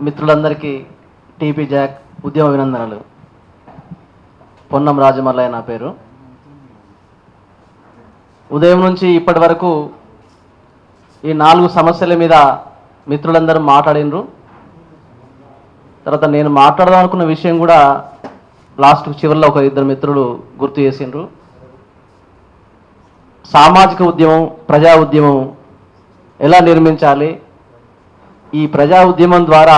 మిత్రులందరికీ TP Jack ఉద్యమ అభినందనలు. పొన్నం రాజమల్లయ్య నా పేరు. ఉదయం నుంచి ఇప్పటి వరకు ఈ 4 సమస్యల మీద మిత్రులందరూ మాట్లాడినరు. తర్వాత నేను మాట్లాడదాం అనుకున్న విషయం కూడా లాస్ట్ చివరిలో ఒక 2 మిత్రులు గుర్తు చేసిండ్రు. సామాజిక ఉద్యమం, ప్రజా ఉద్యమం ఎలా నిర్మించాలి, ఈ ప్రజా ఉద్యమం ద్వారా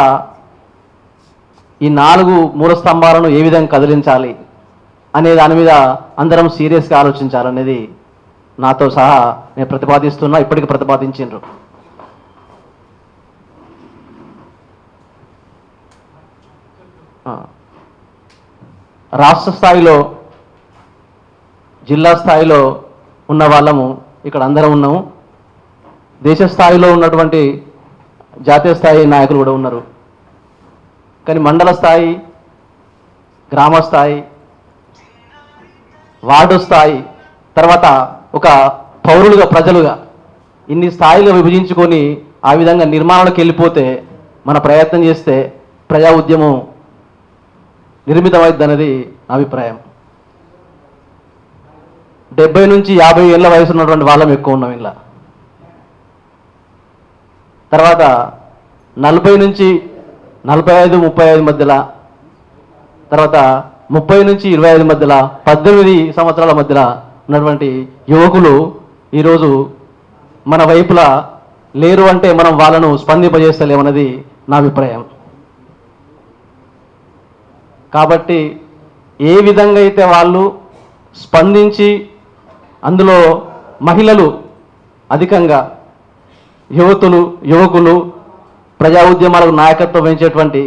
ఈ 4 మూల స్తంభాలను ఏ విధంగా కదిలించాలి అనే దాని మీద అందరం సీరియస్గా ఆలోచించాలనేది నాతో సహా నేను ప్రతిపాదిస్తున్నా, ఇప్పటికీ ప్రతిపాదించిండ్రు. రాష్ట్ర స్థాయిలో, జిల్లా స్థాయిలో ఉన్న వాళ్ళము ఇక్కడ అందరం ఉన్నాము. దేశ స్థాయిలో ఉన్నటువంటి జాతీయ స్థాయి నాయకులు కూడా ఉన్నారు. కానీ మండల స్థాయి, గ్రామ స్థాయి, వార్డు స్థాయి, తర్వాత ఒక పౌరులుగా, ప్రజలుగా ఇన్ని స్థాయిలు విభజించుకొని ఆ విధంగా నిర్మాణాలకు వెళ్ళిపోతే, మన ప్రయత్నం చేస్తే ప్రజా ఉద్యమం నిర్మితమైంది అనేది నా అభిప్రాయం. 70 నుంచి 50 ఏళ్ళ వయసు ఉన్నటువంటి వాళ్ళం ఎక్కువ ఉన్నాం ఇలా. తర్వాత 40 నుంచి 45, 35 మధ్యలో, తర్వాత 30 నుంచి 25 మధ్యలో, 18 సంవత్సరాల మధ్యలో ఉన్నటువంటి యువకులు ఈరోజు మన వైపులా లేరు. అంటే మనం వాళ్ళను స్పందింపజేస్తలేమన్నది నా అభిప్రాయం. కాబట్టి ఏ విధంగా అయితే వాళ్ళు స్పందించి, అందులో మహిళలు అధికంగా, యువకులు, ప్రజా ఉద్యమాలకు నాయకత్వం వహించేటువంటి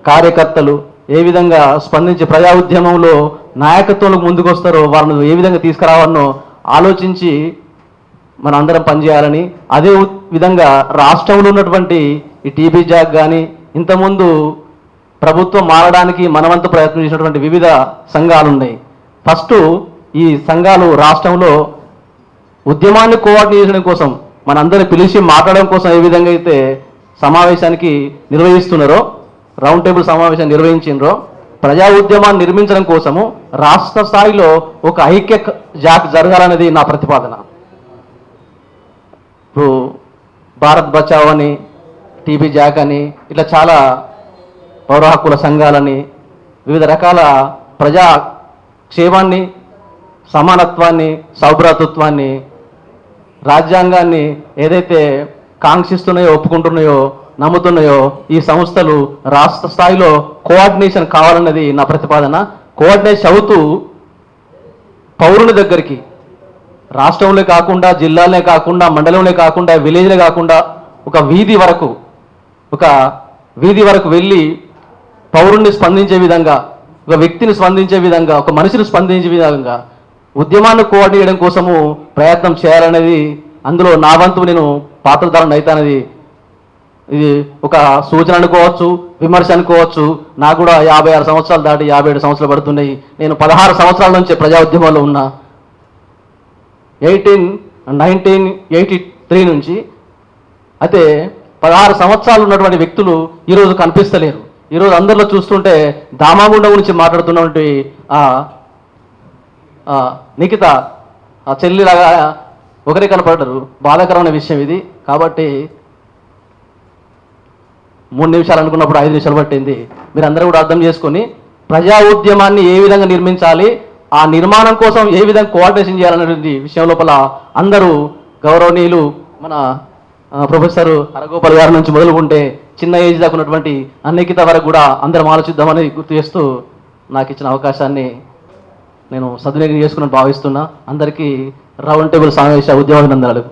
కార్యకర్తలు ఏ విధంగా స్పందించి ప్రజా ఉద్యమంలో నాయకత్వంలో ముందుకు వస్తారో, వాళ్ళను ఏ విధంగా తీసుకురావాలనో ఆలోచించి మనం అందరం పనిచేయాలని, అదే విధంగా రాష్ట్రంలో ఉన్నటువంటి ఈ టీబీ జాగ్ కానీ, ఇంతకుముందు ప్రభుత్వం మారడానికి మనవంతు ప్రయత్నం చేసినటువంటి వివిధ సంఘాలు ఉన్నాయి. ఫస్ట్ ఈ సంఘాలు రాష్ట్రంలో ఉద్యమాన్ని కోఆర్డినేట్ చేయడం కోసం, మనందరినీ పిలిచి మాట్లాడడం కోసం ఏ విధంగా అయితే సమావేశానికి నిర్వహిస్తున్నారో, రౌండ్ టేబుల్ సమావేశాన్ని నిర్వహించినరో, ప్రజా ఉద్యమాన్ని నిర్మించడం కోసము రాష్ట్ర స్థాయిలో ఒక ఐక్య జాక్ జరగాలనేది నా ప్రతిపాదన. ఇప్పుడు భారత్ బచావ్ అని, టీబీ జాక్ అని, ఇట్లా చాలా పౌర హక్కుల సంఘాలని, వివిధ రకాల ప్రజా క్షేమాన్ని, సమానత్వాన్ని, సౌభ్రాతృత్వాన్ని, రాజ్యాంగాన్ని ఏదైతే కాంక్షిస్తున్నాయో, ఒప్పుకుంటున్నాయో, నమ్ముతున్నాయో ఈ సంస్థలు రాష్ట్ర స్థాయిలో కోఆర్డినేషన్ కావాలన్నది నా ప్రతిపాదన. కోఆర్డినేషన్ అవుతూ పౌరుని దగ్గరికి, రాష్ట్రంలో కాకుండా, జిల్లాలే కాకుండా, మండలంలో కాకుండా, విలేజ్లే కాకుండా, ఒక వీధి వరకు వెళ్ళి పౌరుణ్ణి స్పందించే విధంగా, ఒక వ్యక్తిని స్పందించే విధంగా, ఒక మనిషిని స్పందించే విధంగా ఉద్యమాన్ని కోఆర్డినేట్ చేయడం కోసము ప్రయత్నం చేయాలనేది, అందులో నా వంతు నేను పాత్రధారణ అవుతానది. ఇది ఒక సూచన అనుకోవచ్చు, విమర్శ అనుకోవచ్చు. నాకు కూడా 56 సంవత్సరాలు దాటి 57 సంవత్సరాలు పడుతున్నాయి. నేను 16 సంవత్సరాల నుంచే ప్రజా ఉద్యమంలో ఉన్నా. 1983 నుంచి. అయితే 16 సంవత్సరాలు ఉన్నటువంటి వ్యక్తులు ఈరోజు కనిపిస్తలేరు. ఈరోజు అందరిలో చూస్తుంటే దామాగుండం గురించి మాట్లాడుతున్నటువంటి నిఖిత, ఆ చెల్లిలాగా ఒకరే కనపడ్డారు. బాధాకరమైన విషయం ఇది. కాబట్టి 3 నిమిషాలు అనుకున్నప్పుడు 5 నిమిషాలు పట్టింది. మీరందరూ కూడా అర్థం చేసుకొని ప్రజా ఉద్యమాన్ని ఏ విధంగా నిర్మించాలి, ఆ నిర్మాణం కోసం ఏ విధంగా కోఆర్డినేషన్ చేయాలనేటువంటి విషయం లోపల అందరూ గౌరవనీయులు మన ప్రొఫెసర్ హరగోపాల్ గారి నుంచి మొదలుకుంటే చిన్న ఏజ్ దాకా ఉన్నటువంటి అన్నికిత వరకు కూడా అందరం ఆలోచిద్దామని గుర్తు చేస్తూ నాకు ఇచ్చిన అవకాశాన్ని నేను సద్వినియోగం చేసుకుని భావిస్తున్నా. అందరికీ రౌండ్ టేబుల్ సమావేశ ఉద్యమాభినందనలు.